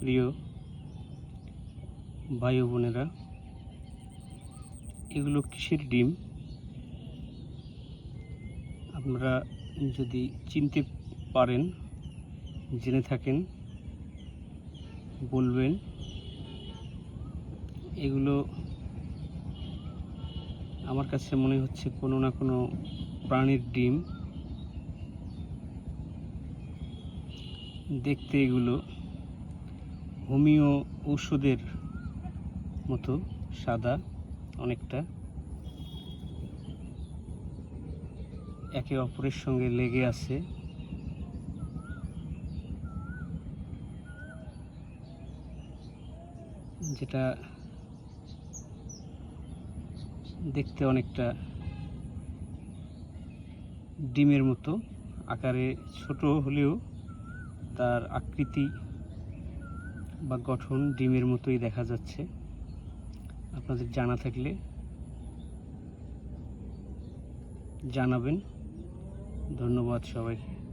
প্রিয় ভাই ও বোনেরা, এগুলো কিসের ডিম আপনারা যদি চিনতে পারেন, জেনে থাকেন বলবেন। এগুলো আমার কাছে মনে হচ্ছে কোনো না কোনো প্রাণীর ডিম। দেখতে এগুলো হোমিও ঔষধের মতো সাদা, অনেকটা একে অপরের সঙ্গে লেগে আছে। যেটা দেখতে অনেকটা ডিমের মতো, আকারে ছোট হলেও তার আকৃতি বা গঠন ডিমের মতোই দেখা যাচ্ছে। আপনাদের জানা থাকলে জানাবেন। ধন্যবাদ সবাইকে।